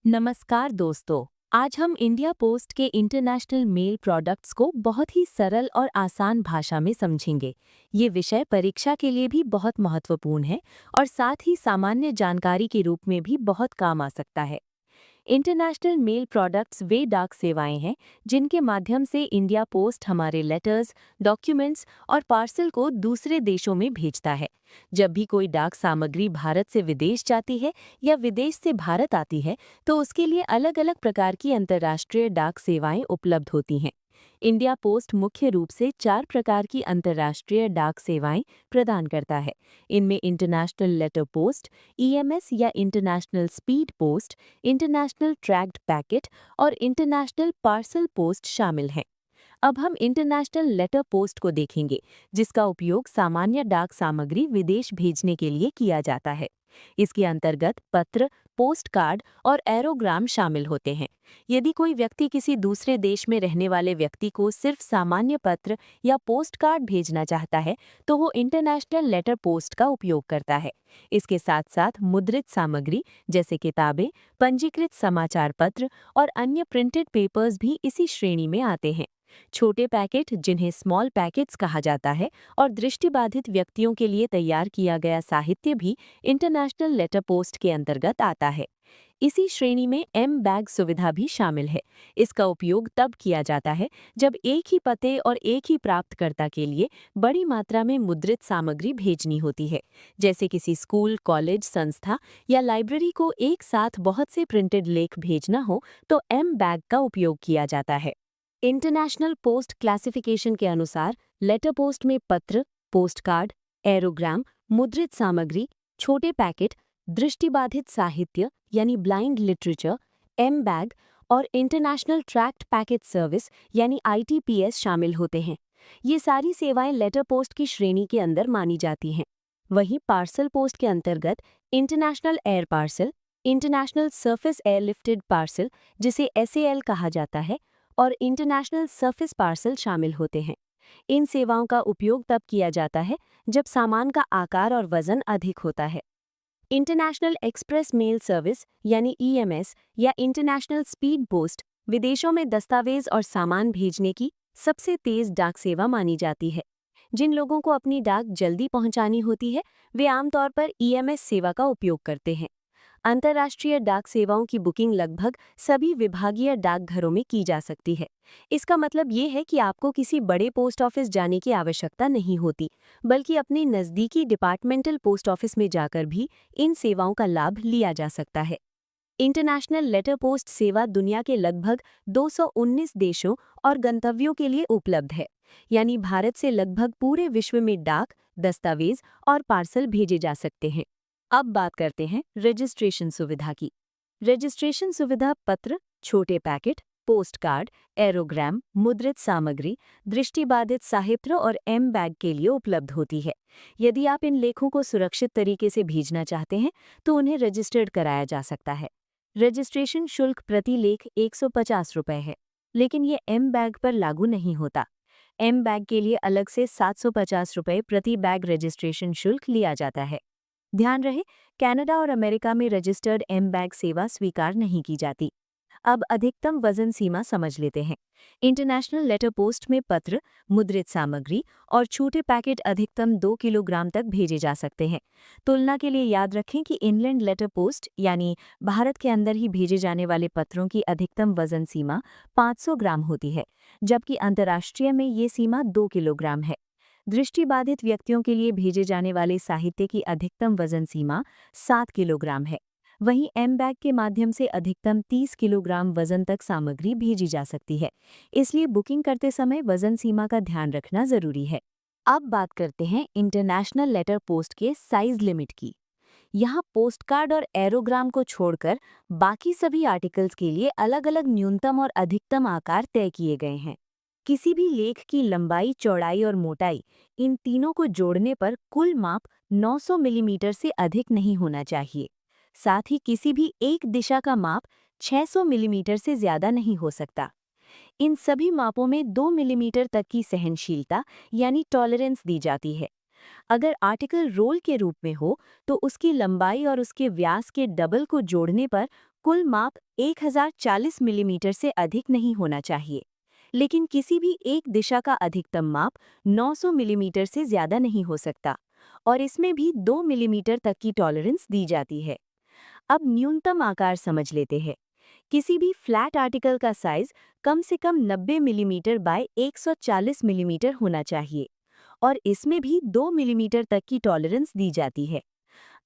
नमस्कार दोस्तों। आज हम इंडिया पोस्ट के इंटरनेशनल मेल प्रोडक्ट्स को बहुत ही सरल और आसान भाषा में समझेंगे। ये विषय परीक्षा के लिए भी बहुत महत्वपूर्ण है और साथ ही सामान्य जानकारी के रूप में भी बहुत काम आ सकता है। इंटरनेशनल मेल प्रोडक्ट्स वे डाक सेवाएं हैं जिनके माध्यम से इंडिया पोस्ट हमारे लेटर्स, डॉक्यूमेंट्स और पार्सल को दूसरे देशों में भेजता है। जब भी कोई डाक सामग्री भारत से विदेश जाती है या विदेश से भारत आती है, तो उसके लिए अलग-अलग प्रकार की अंतर्राष्ट्रीय डाक सेवाएं उपलब्ध होती हैं। इंडिया पोस्ट मुख्य रूप से 4 प्रकार की अंतर्राष्ट्रीय डाक सेवाएं प्रदान करता है। इनमें इंटरनेशनल लेटर पोस्ट, ईएमएस या international speed post, international tracked packet और इंटरनेशनल पार्सल पोस्ट शामिल हैं। अब हम इंटरनेशनल लेटर पोस्ट को देखेंगे, जिसका उपयोग सामान्य डाक सामग्री विदेश भेजने के लिए किया जाता है। इसके अंतर्गत पत्र, पोस्ट कार्ड और एरोग्राम शामिल होते हैं। यदि कोई व्यक्ति किसी दूसरे देश में रहने वाले व्यक्ति को सिर्फ सामान्य पत्र या पोस्ट कार्ड भेजना चाहता है, तो वो इंटरनेशनल लेटर पोस्ट का उपयोग करता है। इसके साथ साथ मुद्रित सामग्री जैसे किताबें, पंजीकृत समाचार पत्र और अन्य प्रिंटेड पेपर्स भी इसी श्रेणी में आते हैं। छोटे पैकेट, जिन्हें स्मॉल पैकेट्स कहा जाता है, और दृष्टिबाधित व्यक्तियों के लिए तैयार किया गया साहित्य भी इंटरनेशनल लेटर पोस्ट के अंतर्गत आता है। इसी श्रेणी में एम बैग सुविधा भी शामिल है। इसका उपयोग तब किया जाता है जब एक ही पते और एक ही प्राप्तकर्ता के लिए बड़ी मात्रा में मुद्रित सामग्री भेजनी होती है। जैसे किसी स्कूल, कॉलेज, संस्था या लाइब्रेरी को एक साथ बहुत से प्रिंटेड लेख भेजना हो, तो एम बैग का उपयोग किया जाता है। इंटरनेशनल पोस्ट क्लासिफिकेशन के अनुसार लेटर पोस्ट में पत्र, पोस्ट कार्ड, एरोग्राम, मुद्रित सामग्री, छोटे पैकेट, दृष्टिबाधित साहित्य यानी ब्लाइंड लिटरेचर, एम बैग और इंटरनेशनल ट्रैक्ड पैकेट सर्विस यानी आईटीपीएस शामिल होते हैं। ये सारी सेवाएं लेटर पोस्ट की श्रेणी के अंदर मानी जाती हैं। वहीं पार्सल पोस्ट के अंतर्गत international air parcel, international surface airlifted parcel जिसे एसएएल कहा जाता है, और इंटरनेशनल सरफेस पार्सल शामिल होते हैं। इन सेवाओं का उपयोग तब किया जाता है जब सामान का आकार और वजन अधिक होता है। इंटरनेशनल एक्सप्रेस मेल सर्विस यानी ईएमएस या इंटरनेशनल स्पीड पोस्ट विदेशों में दस्तावेज और सामान भेजने की सबसे तेज डाक सेवा मानी जाती है। जिन लोगों को अपनी डाक जल्दी पहुंचानी होती है, वे आमतौर पर ईएमएस सेवा का उपयोग करते हैं। अंतर्राष्ट्रीय डाक सेवाओं की बुकिंग लगभग सभी विभागीय डाकघरों में की जा सकती है। इसका मतलब ये है कि आपको किसी बड़े पोस्ट ऑफिस जाने की आवश्यकता नहीं होती, बल्कि अपने नज़दीकी डिपार्टमेंटल पोस्ट ऑफिस में जाकर भी इन सेवाओं का लाभ लिया जा सकता है। इंटरनेशनल लेटर पोस्ट सेवा दुनिया के लगभग 219 देशों और गंतव्यों के लिए उपलब्ध है। यानी भारत से लगभग पूरे विश्व में डाक, दस्तावेज और पार्सल भेजे जा सकते हैं। अब बात करते हैं रजिस्ट्रेशन सुविधा की। रजिस्ट्रेशन सुविधा पत्र, छोटे पैकेट, पोस्ट कार्ड, एरोग्राम, मुद्रित सामग्री, दृष्टिबाधित साहित्य और एम बैग के लिए उपलब्ध होती है। यदि आप इन लेखों को सुरक्षित तरीके से भेजना चाहते हैं, तो उन्हें रजिस्टर्ड कराया जा सकता है। रजिस्ट्रेशन शुल्क प्रति लेख 150 रुपये है, लेकिन ये एम बैग पर लागू नहीं होता। एम बैग के लिए अलग से 750 रुपये प्रति बैग रजिस्ट्रेशन शुल्क लिया जाता है। ध्यान रहे, कनाडा और अमेरिका में रजिस्टर्ड एम बैग सेवा स्वीकार नहीं की जाती। अब अधिकतम वजन सीमा समझ लेते हैं। इंटरनेशनल लेटर पोस्ट में पत्र, मुद्रित सामग्री और छोटे पैकेट अधिकतम 2 किलोग्राम तक भेजे जा सकते हैं। तुलना के लिए याद रखें कि इनलैंड लेटर पोस्ट यानी भारत के अंदर ही भेजे जाने वाले पत्रों की अधिकतम वजन सीमा 500 ग्राम होती है, जबकि अंतर्राष्ट्रीय में ये सीमा 2 किलोग्राम है। दृष्टिबाधित व्यक्तियों के लिए भेजे जाने वाले साहित्य की अधिकतम वजन सीमा 7 किलोग्राम है। वहीं एम बैग के माध्यम से अधिकतम 30 किलोग्राम वजन तक सामग्री भेजी जा सकती है। इसलिए बुकिंग करते समय वजन सीमा का ध्यान रखना जरूरी है। अब बात करते हैं इंटरनेशनल लेटर पोस्ट के साइज लिमिट की। यहाँ पोस्ट कार्ड और एरोग्राम को छोड़कर बाकी सभी आर्टिकल्स के लिए अलग-अलग न्यूनतम और अधिकतम आकार तय किए गए हैं। किसी भी लेख की लंबाई, चौड़ाई और मोटाई, इन तीनों को जोड़ने पर कुल माप 900 मिलीमीटर से अधिक नहीं होना चाहिए। साथ ही किसी भी एक दिशा का माप 600 मिलीमीटर से ज्यादा नहीं हो सकता। इन सभी मापों में 2 मिलीमीटर तक की सहनशीलता यानी टॉलरेंस दी जाती है। अगर आर्टिकल रोल के रूप में हो, तो उसकी लंबाई और उसके व्यास के डबल को जोड़ने पर कुल माप 1040 मिलीमीटर से अधिक नहीं होना चाहिए। लेकिन किसी भी एक दिशा का अधिकतम माप 900 मिलीमीटर से ज्यादा नहीं हो सकता और इसमें भी 2 मिलीमीटर तक की टॉलरेंस दी जाती है। अब न्यूनतम आकार समझ लेते हैं। किसी भी फ्लैट आर्टिकल का साइज कम से कम 90 मिलीमीटर बाय 140 मिलीमीटर होना चाहिए और इसमें भी 2 मिलीमीटर तक की टॉलरेंस दी जाती है।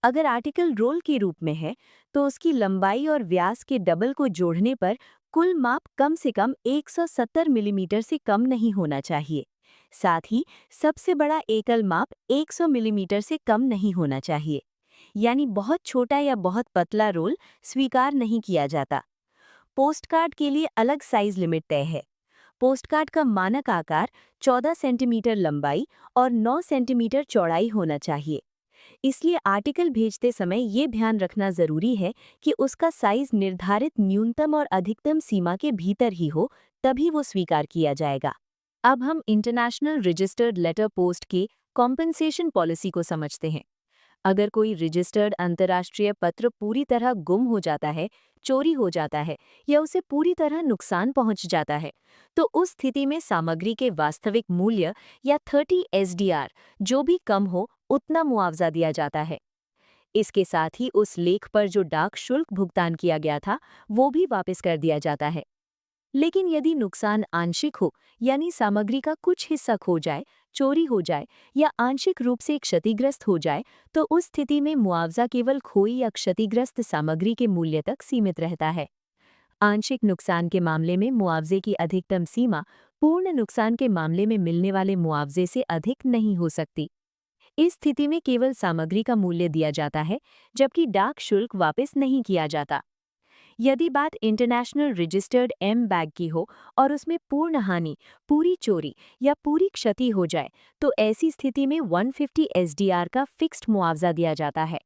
अगर आर्टिकल रोल के रूप में है तो उसकी लंबाई और व्यास के डबल को जोड़ने पर कुल माप कम से कम 170 मिलीमीटर से कम नहीं होना चाहिए। साथ ही सबसे बड़ा एकल माप 100 मिलीमीटर से कम नहीं होना चाहिए। यानी बहुत छोटा या बहुत पतला रोल स्वीकार नहीं किया जाता। पोस्टकार्ड के लिए अलग साइज लिमिट तय है। पोस्टकार्ड का मानक आकार 14 सेंटीमीटर लंबाई और 9 सेंटीमीटर चौड़ाई होना चाहिए। इसलिए आर्टिकल भेजते समय ये ध्यान रखना जरूरी है कि उसका साइज निर्धारित न्यूनतम और अधिकतम सीमा के भीतर ही हो, तभी वो स्वीकार किया जाएगा। अब हम इंटरनेशनल रजिस्टर्ड लेटर पोस्ट की कॉम्पेंसेशन पॉलिसी को समझते हैं। अगर कोई रजिस्टर्ड अंतर्राष्ट्रीय पत्र पूरी तरह गुम हो जाता है, चोरी हो जाता है या उसे पूरी तरह नुकसान पहुंच जाता है, तो उस स्थिति में सामग्री के वास्तविक मूल्य या 30 एसडीआर जो भी कम हो उतना मुआवजा दिया जाता है। इसके साथ ही उस लेख पर जो डाक शुल्क भुगतान किया गया था वो भी वापस कर दिया जाता है। लेकिन यदि नुकसान आंशिक हो, यानी सामग्री का कुछ हिस्सा खो जाए, चोरी हो जाए या आंशिक रूप से क्षतिग्रस्त हो जाए, तो उस स्थिति में मुआवजा केवल खोई या क्षतिग्रस्त सामग्री के मूल्य तक सीमित रहता है। आंशिक नुकसान के मामले में मुआवजे की अधिकतम सीमा पूर्ण नुकसान के मामले में मिलने वाले मुआवजे से अधिक नहीं हो सकती। इस स्थिति में केवल सामग्री का मूल्य दिया जाता है, जबकि डाक शुल्क वापस नहीं किया जाता। यदि बात इंटरनेशनल रजिस्टर्ड एम बैग की हो और उसमें पूर्ण हानि, पूरी चोरी या पूरी क्षति हो जाए, तो ऐसी स्थिति में 150 एसडीआर का फिक्स्ड मुआवजा दिया जाता है।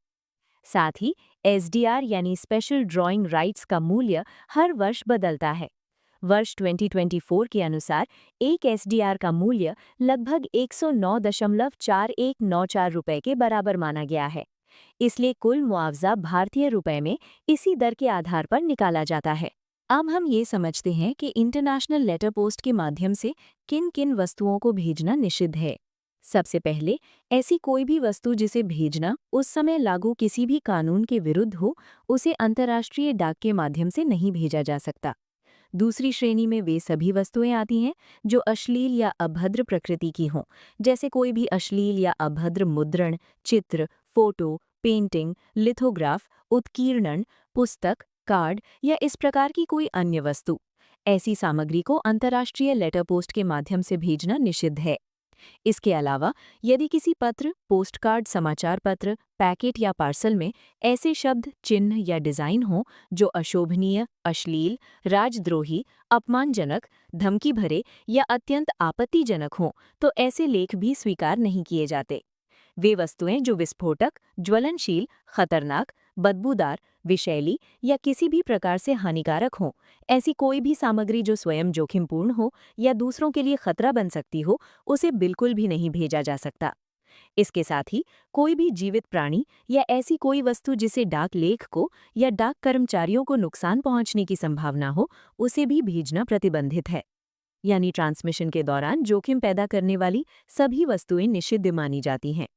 साथ ही एसडीआर यानी स्पेशल ड्राइंग राइट्स का मूल्य हर वर्ष बदलता है। वर्ष 2024 के अनुसार एक एसडीआर का मूल्य लगभग 109.4194 रुपए के बराबर माना गया है। इसलिए कुल मुआवजा भारतीय रुपए में इसी दर के आधार पर निकाला जाता है। अब हम ये समझते हैं कि इंटरनेशनल लेटर पोस्ट के माध्यम से किन किन वस्तुओं को भेजना निषिद्ध है। सबसे पहले, ऐसी कोई भी वस्तु जिसे भेजना उस समय लागू किसी भी कानून के विरुद्ध हो, उसे अंतर्राष्ट्रीय डाक के माध्यम से नहीं भेजा जा सकता। दूसरी श्रेणी में वे सभी वस्तुएं आती हैं जो अश्लील या अभद्र प्रकृति की हों, जैसे कोई भी अश्लील या अभद्र मुद्रण, चित्र, फोटो, पेंटिंग, लिथोग्राफ, उत्कीर्णन, पुस्तक, कार्ड या इस प्रकार की कोई अन्य वस्तु। ऐसी सामग्री को अंतर्राष्ट्रीय लेटर पोस्ट के माध्यम से भेजना निषिद्ध है। इसके अलावा यदि किसी पत्र, पोस्टकार्ड, समाचार पत्र, पैकेट या पार्सल में ऐसे शब्द, चिन्ह या डिजाइन हों जो अशोभनीय, अश्लील, राजद्रोही, अपमानजनक, धमकी भरे या अत्यंत आपत्तिजनक हों, तो ऐसे लेख भी स्वीकार नहीं किए जाते। वे वस्तुएं जो विस्फोटक, ज्वलनशील, खतरनाक, बदबूदार, विषैली या किसी भी प्रकार से हानिकारक हों, ऐसी कोई भी सामग्री जो स्वयं जोखिमपूर्ण हो या दूसरों के लिए खतरा बन सकती हो, उसे बिल्कुल भी नहीं भेजा जा सकता। इसके साथ ही कोई भी जीवित प्राणी या ऐसी कोई वस्तु जिसे डाक लेख को या डाक कर्मचारियों को नुकसान पहुंचने की संभावना हो, उसे भी भेजना प्रतिबंधित है। यानी ट्रांसमिशन के दौरान जोखिम पैदा करने वाली सभी वस्तुएं निषिद्ध मानी जाती हैं।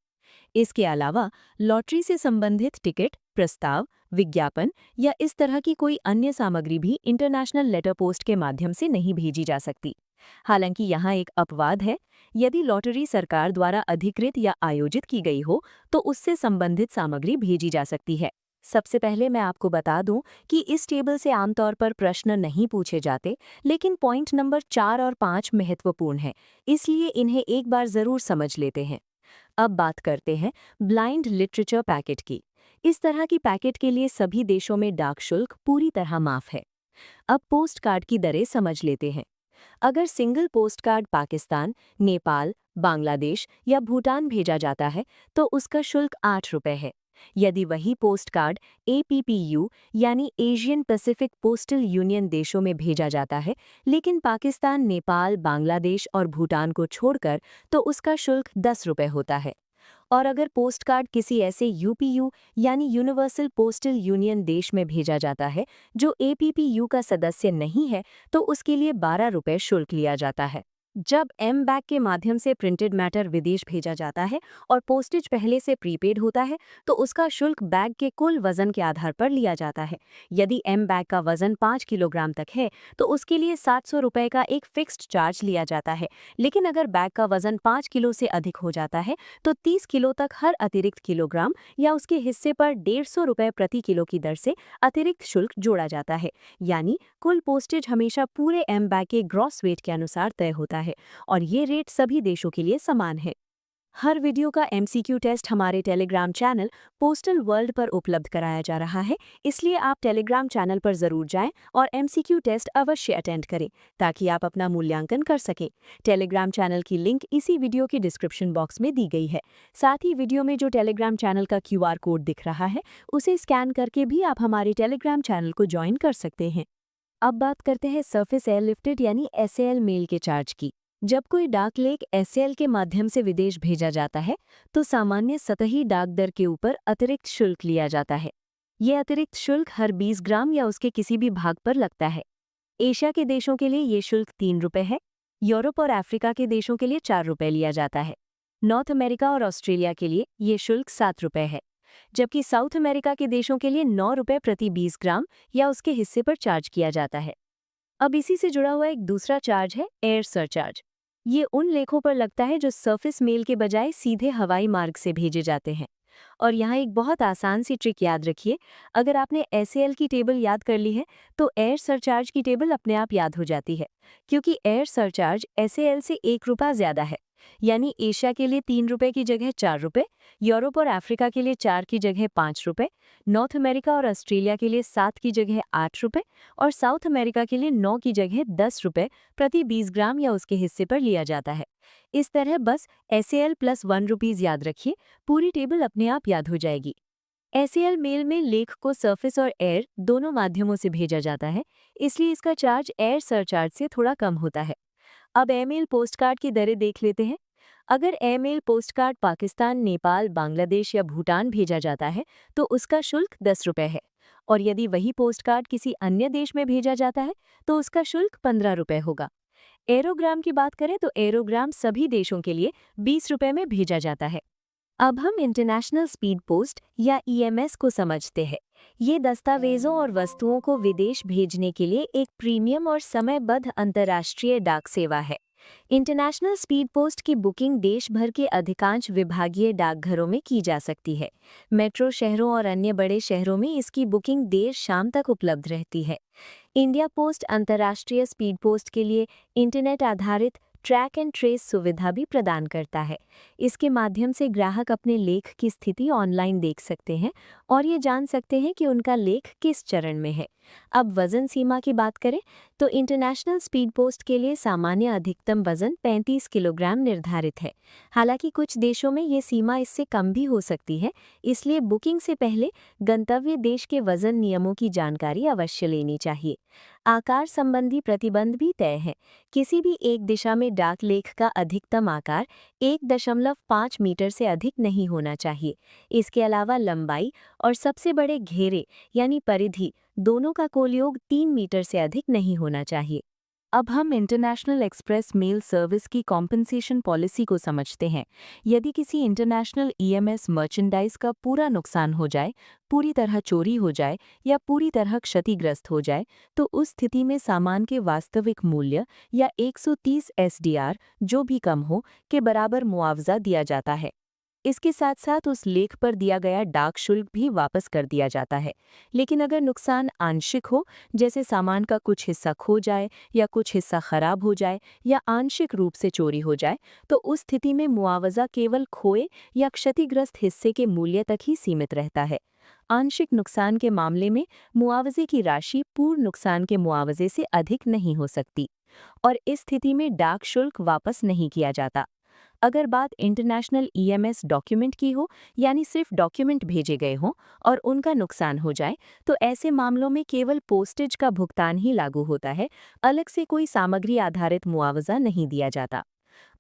इसके अलावा लॉटरी से संबंधित टिकट, प्रस्ताव, विज्ञापन या इस तरह की कोई अन्य सामग्री भी इंटरनेशनल लेटर पोस्ट के माध्यम से नहीं भेजी जा सकती। हालांकि यहाँ एक अपवाद है। यदि लॉटरी सरकार द्वारा अधिकृत या आयोजित की गई हो तो उससे संबंधित सामग्री भेजी जा सकती है। सबसे पहले मैं आपको बता दूं कि इस टेबल से आमतौर पर प्रश्न नहीं पूछे जाते, लेकिन पॉइंट नंबर 4 और 5 महत्वपूर्ण है, इसलिए इन्हें एक बार जरूर समझ लेते हैं। अब बात करते हैं ब्लाइंड लिटरेचर पैकेट की। इस तरह की पैकेट के लिए सभी देशों में डाक शुल्क पूरी तरह माफ है। अब पोस्ट कार्ड की दरें समझ लेते हैं। अगर single post card Pakistan, Nepal, Bangladesh या भूटान भेजा जाता है तो उसका शुल्क 8 रुपये है। यदि वही पोस्ट कार्ड एपीपीयू यानी एशियन पैसिफिक पोस्टल यूनियन देशों में भेजा जाता है, लेकिन पाकिस्तान, नेपाल, बांग्लादेश और भूटान को छोड़कर, तो उसका शुल्क 10 रुपये होता है। और अगर पोस्ट कार्ड किसी ऐसे यूपीयू यानी यूनिवर्सल पोस्टल यूनियन देश में भेजा जाता है जो एपीपीयू का सदस्य नहीं है, तो उसके लिए 12 रुपये शुल्क लिया जाता है। जब एम बैग के माध्यम से प्रिंटेड मैटर विदेश भेजा जाता है और पोस्टेज पहले से प्रीपेड होता है, तो उसका शुल्क बैग के कुल वजन के आधार पर लिया जाता है। यदि एम बैग का वजन 5 किलोग्राम तक है, तो उसके लिए 700 रुपये का एक फिक्स्ड चार्ज लिया जाता है। लेकिन अगर बैग का वजन 5 किलो से अधिक हो जाता है, तो 30 किलो तक हर अतिरिक्त किलोग्राम या उसके हिस्से पर 150 रुपये प्रति किलो की दर से अतिरिक्त शुल्क जोड़ा जाता है। यानी कुल पोस्टेज हमेशा पूरे एम बैग के ग्रॉस वेट के अनुसार तय होता है और ये रेट सभी देशों के लिए समान है। हर वीडियो का एमसीक्यू टेस्ट हमारे टेलीग्राम चैनल पोस्टल वर्ल्ड पर उपलब्ध कराया जा रहा है, इसलिए आप टेलीग्राम चैनल पर जरूर जाएं और एमसीक्यू टेस्ट अवश्य अटेंड करें ताकि आप अपना मूल्यांकन कर सकें। टेलीग्राम चैनल की लिंक इसी वीडियो की डिस्क्रिप्शन बॉक्स में दी गई है। साथ ही वीडियो में जो टेलीग्राम चैनल का क्यूआर कोड दिख रहा है, उसे स्कैन करके भी आप हमारे टेलीग्राम चैनल को ज्वाइन कर सकते हैं। अब बात करते हैं सरफेस एयरलिफ्टेड यानी एसएएल मेल के चार्ज की। जब कोई डाक लेख एसएएल के माध्यम से विदेश भेजा जाता है, तो सामान्य सतही डाक दर के ऊपर अतिरिक्त शुल्क लिया जाता है। ये अतिरिक्त शुल्क हर 20 ग्राम या उसके किसी भी भाग पर लगता है। एशिया के देशों के लिए ये शुल्क 3 रुपये है। यूरोप और अफ्रीका के देशों के लिए 4 रुपये लिया जाता है। नॉर्थ अमेरिका और ऑस्ट्रेलिया के लिए ये शुल्क 7 रुपये है, जबकि साउथ अमेरिका के देशों के लिए 9 रुपये प्रति 20 ग्राम या उसके हिस्से पर चार्ज किया जाता है। अब इसी से जुड़ा हुआ एक दूसरा चार्ज है एयर सरचार्ज। ये उन लेखों पर लगता है जो सरफेस मेल के बजाय सीधे हवाई मार्ग से भेजे जाते हैं। और यहाँ एक बहुत आसान सी ट्रिक याद रखिए, अगर आपने एसएएल की टेबल याद कर ली है, तो एयर सरचार्ज की टेबल अपने आप याद हो जाती है, क्योंकि एयर सरचार्ज एसएएल से 1 रुपया ज़्यादा है। यानी एशिया के लिए 3 रुपये की जगह 4 रुपये, यूरोप और अफ्रीका के लिए 4 की जगह 5 रुपये, नॉर्थ अमेरिका और ऑस्ट्रेलिया के लिए 7 की जगह 8 रुपये और साउथ अमेरिका के लिए 9 की जगह 10 रुपये प्रति 20 ग्राम या उसके हिस्से पर लिया जाता है। इस तरह बस एसएएल प्लस 1 रुपीज़ याद रखिए, पूरी टेबल अपने आप याद हो जाएगी। एसएएल मेल में लेख को सरफेस और एयर दोनों माध्यमों से भेजा जाता है, इसलिए इसका चार्ज एयर सरचार्ज से थोड़ा कम होता है। अब एमेल पोस्टकार्ड की दरें देख लेते हैं। अगर एमेल पोस्टकार्ड पाकिस्तान, नेपाल, बांग्लादेश या भूटान भेजा जाता है, तो उसका शुल्क 10 रुपये है। और यदि वही पोस्टकार्ड किसी अन्य देश में भेजा जाता है, तो उसका शुल्क 15 रुपये होगा। एरोग्राम की बात करें तो एरोग्राम सभी देशों के लिए 20 रुपये में भेजा जाता है। अब हम इंटरनेशनल स्पीड पोस्ट या ईएमएस को समझते हैं। ये दस्तावेजों और वस्तुओं को विदेश भेजने के लिए एक प्रीमियम और समयबद्ध अंतर्राष्ट्रीय डाक सेवा है। इंटरनेशनल स्पीड पोस्ट की बुकिंग देश भर के अधिकांश विभागीय डाकघरों में की जा सकती है। मेट्रो शहरों और अन्य बड़े शहरों में इसकी बुकिंग देर शाम तक उपलब्ध रहती है। इंडिया पोस्ट अंतर्राष्ट्रीय स्पीड पोस्ट के लिए इंटरनेट आधारित ट्रैक एंड ट्रेस सुविधा भी प्रदान करता है। इसके माध्यम से ग्राहक अपने लेख की स्थिति ऑनलाइन देख सकते हैं और ये जान सकते हैं कि उनका लेख किस चरण में है। अब वजन सीमा की बात करें तो इंटरनेशनल स्पीड पोस्ट के लिए सामान्य अधिकतम वजन 35 किलोग्राम निर्धारित है। हालांकि कुछ देशों में ये सीमा इससे कम भी हो सकती है, इसलिए बुकिंग से पहले गंतव्य देश के वजन नियमों की जानकारी अवश्य लेनी चाहिए। आकार संबंधी प्रतिबंध भी तय है। किसी भी एक दिशा में डाक लेख का अधिकतम आकार 1.5 मीटर से अधिक नहीं होना चाहिए। इसके अलावा लंबाई और सबसे बड़े घेरे यानी परिधि दोनों का कुल योग 3 मीटर से अधिक नहीं होना चाहिए। अब हम इंटरनेशनल एक्सप्रेस मेल सर्विस की कॉम्पनसेशन पॉलिसी को समझते हैं। यदि किसी इंटरनेशनल ईएमएस मर्चेंडाइज का पूरा नुकसान हो जाए, पूरी तरह चोरी हो जाए या पूरी तरह क्षतिग्रस्त हो जाए, तो उस स्थिति में सामान के वास्तविक मूल्य या 130 एसडीआर, जो भी कम हो, के बराबर मुआवजा दिया जाता है। इसके साथ साथ उस लेख पर दिया गया डाक शुल्क भी वापस कर दिया जाता है। लेकिन अगर नुकसान आंशिक हो, जैसे सामान का कुछ हिस्सा खो जाए या कुछ हिस्सा खराब हो जाए या आंशिक रूप से चोरी हो जाए, तो उस स्थिति में मुआवजा केवल खोए या क्षतिग्रस्त हिस्से के मूल्य तक ही सीमित रहता है। आंशिक नुकसान के मामले में मुआवजे की राशि पूर्ण नुकसान के मुआवजे से अधिक नहीं हो सकती और इस स्थिति में डाक शुल्क वापस नहीं किया जाता। अगर बात इंटरनेशनल ईएमएस डॉक्यूमेंट की हो, यानी सिर्फ डॉक्यूमेंट भेजे गए हों और उनका नुकसान हो जाए, तो ऐसे मामलों में केवल पोस्टेज का भुगतान ही लागू होता है, अलग से कोई सामग्री आधारित मुआवजा नहीं दिया जाता।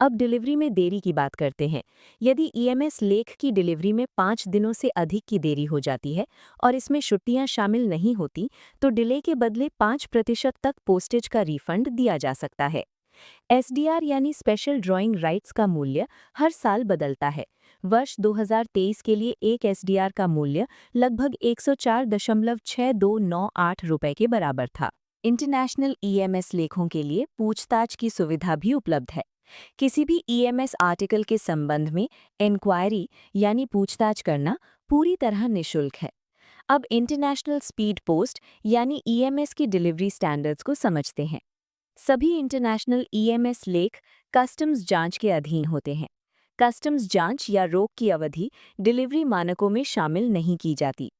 अब डिलीवरी में देरी की बात करते हैं। यदि ईएमएस लेख की डिलीवरी में 5 दिनों से अधिक की देरी हो जाती है और इसमें छुट्टियां शामिल नहीं होती, तो डिले के बदले 5% तक पोस्टेज का रिफंड दिया जा सकता है। एसडीआर यानी स्पेशल ड्राइंग राइट्स का मूल्य हर साल बदलता है। वर्ष 2023 के लिए एक एसडीआर का मूल्य लगभग 104.6298 रुपए के बराबर था। इंटरनेशनल ईएमएस लेखों के लिए पूछताछ की सुविधा भी उपलब्ध है। किसी भी ईएमएस आर्टिकल के संबंध में इंक्वायरी यानी पूछताछ करना पूरी तरह निःशुल्क है। अब इंटरनेशनल स्पीड पोस्ट यानी ईएमएस की डिलीवरी स्टैंडर्ड्स को समझते हैं। सभी इंटरनेशनल ईएमएस लेख कस्टम्स जांच के अधीन होते हैं। कस्टम्स जांच या रोक की अवधि डिलीवरी मानकों में शामिल नहीं की जाती।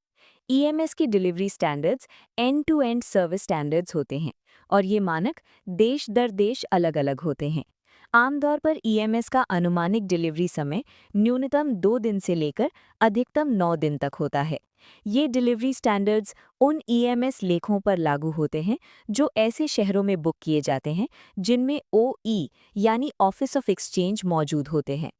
ईएमएस के delivery standards end to end service standards होते हैं और ये मानक देश दर देश अलग-अलग होते हैं। आमतौर पर ईएमएस का अनुमानिक डिलीवरी समय न्यूनतम 2 दिन से लेकर अधिकतम 9 दिन तक होता है। ये डिलीवरी स्टैंडर्ड्स उन ईएमएस लेखों पर लागू होते हैं जो ऐसे शहरों में बुक किए जाते हैं जिनमें ओई यानी ऑफिस ऑफ एक्सचेंज मौजूद होते हैं।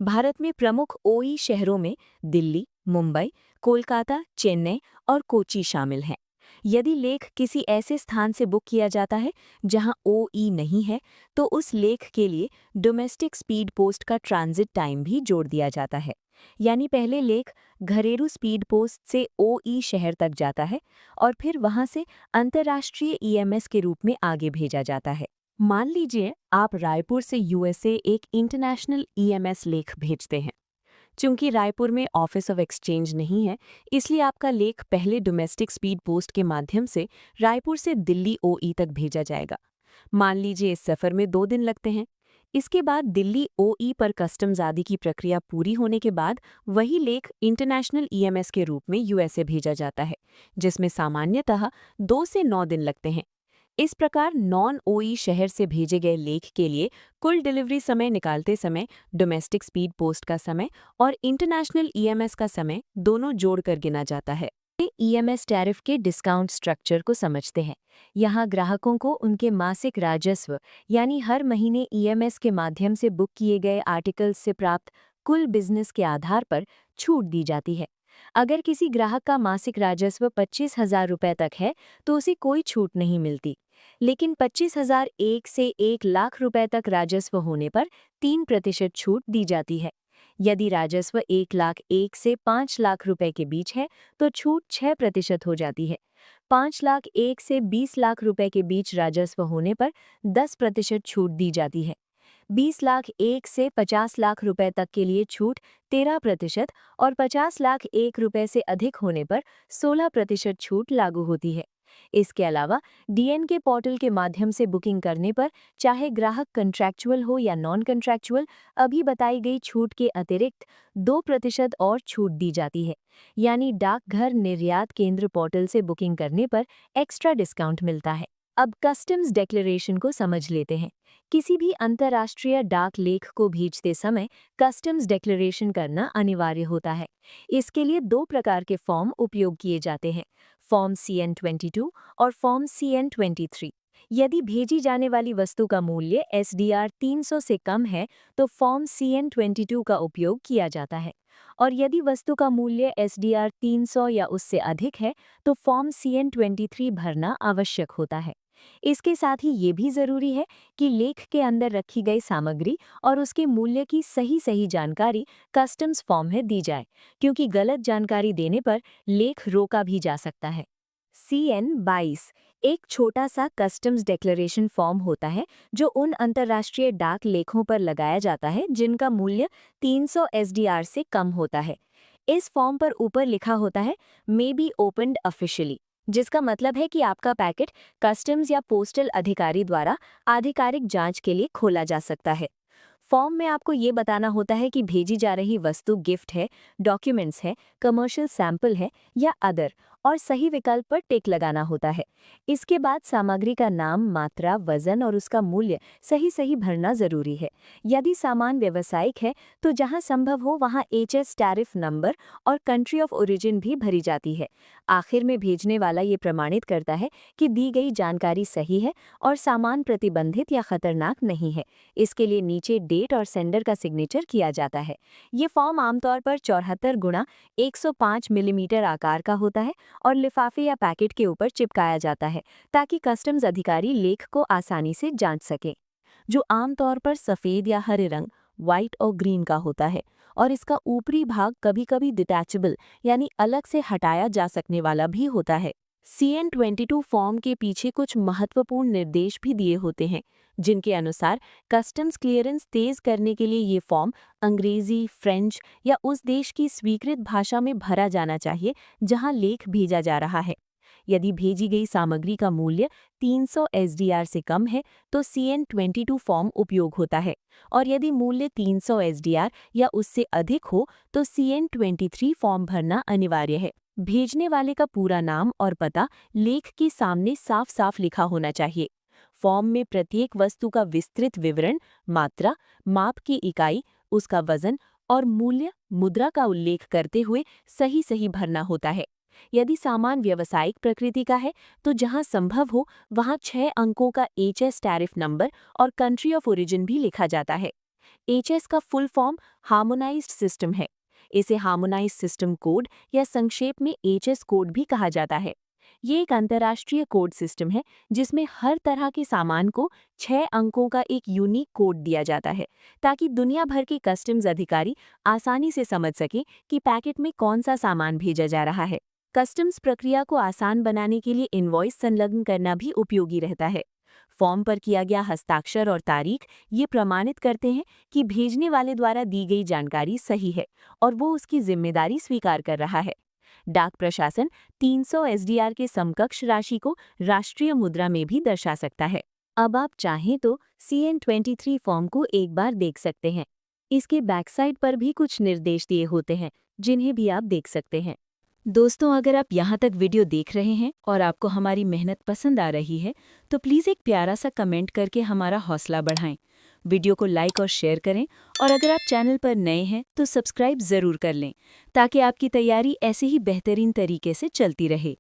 भारत में प्रमुख ओई शहरों में दिल्ली, मुंबई, कोलकाता, चेन्नई और कोची शामिल हैं। यदि लेख किसी ऐसे स्थान से बुक किया जाता है जहां ओई नहीं है, तो उस लेख के लिए डोमेस्टिक स्पीड पोस्ट का ट्रांजिट टाइम भी जोड़ दिया जाता है। यानी पहले लेख घरेलू स्पीड पोस्ट से ओई शहर तक जाता है और फिर वहां से अंतर्राष्ट्रीय ईएमएस के रूप में आगे भेजा जाता है। मान लीजिए आप रायपुर से यूएसए एक इंटरनेशनल ईएमएस लेख भेजते हैं। चूंकि रायपुर में ऑफिस ऑफ एक्सचेंज नहीं है, इसलिए आपका लेख पहले डोमेस्टिक स्पीड पोस्ट के माध्यम से रायपुर से दिल्ली ओई तक भेजा जाएगा। मान लीजिए इस सफर में 2 दिन लगते हैं। इसके बाद दिल्ली ओई पर कस्टम्स आदि की प्रक्रिया पूरी होने के बाद वही लेख इंटरनेशनल ईएमएस के रूप में यूएसए भेजा जाता है, जिसमें सामान्यतः 2 से 9 दिन लगते हैं। इस प्रकार नॉन ओई शहर से भेजे गए लेख के लिए कुल डिलीवरी समय निकालते समय डोमेस्टिक स्पीड पोस्ट का समय और इंटरनेशनल ईएमएस का समय दोनों जोड़कर गिना जाता है। ईएमएस टैरिफ के डिस्काउंट स्ट्रक्चर को समझते हैं। यहाँ ग्राहकों को उनके मासिक राजस्व यानी हर महीने ईएमएस के माध्यम से बुक किए गए आर्टिकल्स से प्राप्त कुल बिजनेस के आधार पर छूट दी जाती है। अगर किसी ग्राहक का मासिक राजस्व 25,000 रुपये तक है तो उसे कोई छूट नहीं मिलती, लेकिन 25,001 से 1 लाख रुपए तक राजस्व होने पर 3% छूट दी जाती है। यदि राजस्व 1 लाख 1 से 5 लाख रुपए के बीच है तो छूट 6% हो जाती है। 5 लाख 1 से 20 लाख रुपए के बीच राजस्व होने पर 10% छूट दी जाती है। 20 लाख 1 से 50 लाख रुपए तक के लिए छूट 13% और 50 लाख 1 रुपए से अधिक होने पर 16% छूट लागू होती है। इसके अलावा डीएनके पोर्टल के माध्यम से बुकिंग करने पर चाहे ग्राहक कंट्रैक्चुअल हो या नॉन कंट्रैक्चुअल, अभी बताई गई छूट के अतिरिक्त 2% और छूट दी जाती है। यानी डाकघर निर्यात केंद्र पोर्टल से बुकिंग करने पर एक्स्ट्रा डिस्काउंट मिलता है। अब कस्टम्स डिक्लेरेशन को समझ लेते हैं। किसी भी अंतर्राष्ट्रीय डाक लेख को भेजते समय कस्टम्स डिक्लेरेशन करना अनिवार्य होता है। इसके लिए 2 प्रकार के फॉर्म उपयोग किए जाते हैं, फॉर्म CN-22 और फॉर्म CN-23। यदि भेजी जाने वाली वस्तु का मूल्य SDR 300 से कम है तो फॉर्म CN-22 का उपयोग किया जाता है, और यदि वस्तु का मूल्य SDR 300 या उससे अधिक है तो फॉर्म CN-23 भरना आवश्यक होता है। इसके साथ ही ये भी जरूरी है कि लेख के अंदर रखी गई सामग्री और उसके मूल्य की सही जानकारी कस्टम्स फॉर्म में दी जाए, क्योंकि गलत जानकारी देने पर लेख रोका भी जा सकता है। CN-22 एक छोटा सा कस्टम्स डिक्लेरेशन फॉर्म होता है जो उन अंतर्राष्ट्रीय डाक लेखों पर लगाया जाता है जिनका मूल्य 300 SDR से कम होता है। इस फॉर्म पर ऊपर लिखा होता है मे बी ओपन्ड ऑफिशियली, जिसका मतलब है कि आपका पैकेट कस्टम्स या पोस्टल अधिकारी द्वारा आधिकारिक जांच के लिए खोला जा सकता है। फॉर्म में आपको ये बताना होता है कि भेजी जा रही वस्तु गिफ्ट है, डॉक्यूमेंट्स है, कमर्शियल सैंपल है या अदर, और सही विकल्प पर टिक लगाना होता है। इसके बाद सामग्री का नाम, मात्रा, वजन और उसका मूल्य सही सही भरना जरूरी है। यदि सामान व्यावसायिक है तो जहां संभव हो वहां एचएस टैरिफ नंबर और कंट्री ऑफ ओरिजिन भी भरी जाती है। आखिर में भेजने वाला ये प्रमाणित करता है कि दी गई जानकारी सही है और सामान प्रतिबंधित या खतरनाक नहीं है। इसके लिए नीचे डेट और सेंडर का सिग्नेचर किया जाता है। ये फॉर्म आमतौर पर 74 गुणा 105 मिलीमीटर आकार का होता है और लिफाफे या पैकेट के ऊपर चिपकाया जाता है ताकि कस्टम्स अधिकारी लेख को आसानी से जांच सके। जो आमतौर पर सफ़ेद या हरे रंग, व्हाइट और ग्रीन का होता है और इसका ऊपरी भाग कभी-कभी डिटैचेबल यानी अलग से हटाया जा सकने वाला भी होता है। CN22 फॉर्म के पीछे कुछ महत्वपूर्ण निर्देश भी दिए होते हैं, जिनके अनुसार कस्टम्स क्लियरेंस तेज करने के लिए ये फॉर्म अंग्रेजी, फ्रेंच या उस देश की स्वीकृत भाषा में भरा जाना चाहिए जहां लेख भेजा जा रहा है। यदि भेजी गई सामग्री का मूल्य 300 SDR से कम है तो CN22 फॉर्म उपयोग होता है और यदि मूल्य 300 SDR या उससे अधिक हो तो CN23 फॉर्म भरना अनिवार्य है। भेजने वाले का पूरा नाम और पता लेख के सामने साफ साफ लिखा होना चाहिए। फॉर्म में प्रत्येक वस्तु का विस्तृत विवरण, मात्रा, माप की इकाई, उसका वजन और मूल्य, मुद्रा का उल्लेख करते हुए सही सही भरना होता है। यदि सामान व्यावसायिक प्रकृति का है तो जहां संभव हो वहां 6 अंकों का एचएस टैरिफ नंबर और कंट्री ऑफ ओरिजिन भी लिखा जाता है। एचएस का फुल फॉर्म हार्मोनाइज्ड सिस्टम है। इसे हार्मोनाइज्ड सिस्टम कोड या संक्षेप में एचएस कोड भी कहा जाता है। ये एक अंतर्राष्ट्रीय कोड सिस्टम है जिसमें हर तरह के सामान को 6 अंकों का एक यूनिक कोड दिया जाता है ताकि दुनिया भर के कस्टम्स अधिकारी आसानी से समझ सकें कि पैकेट में कौन सा सामान भेजा जा रहा है। कस्टम्स प्रक्रिया को आसान बनाने के लिए इनवॉइस संलग्न करना भी उपयोगी रहता है। फॉर्म पर किया गया हस्ताक्षर और तारीख ये प्रमाणित करते हैं कि भेजने वाले द्वारा दी गई जानकारी सही है और वो उसकी जिम्मेदारी स्वीकार कर रहा है। डाक प्रशासन 300 SDR के समकक्ष राशि को राष्ट्रीय मुद्रा में भी दर्शा सकता है। अब आप चाहें तो CN23 फॉर्म को एक बार देख सकते हैं। इसके बैकसाइड पर भी कुछ निर्देश दिए होते हैं जिन्हें भी आप देख सकते हैं। दोस्तों, अगर आप यहाँ तक वीडियो देख रहे हैं और आपको हमारी मेहनत पसंद आ रही है तो प्लीज़ एक प्यारा सा कमेंट करके हमारा हौसला बढ़ाएं। वीडियो को लाइक और शेयर करें और अगर आप चैनल पर नए हैं तो सब्सक्राइब ज़रूर कर लें ताकि आपकी तैयारी ऐसे ही बेहतरीन तरीके से चलती रहे।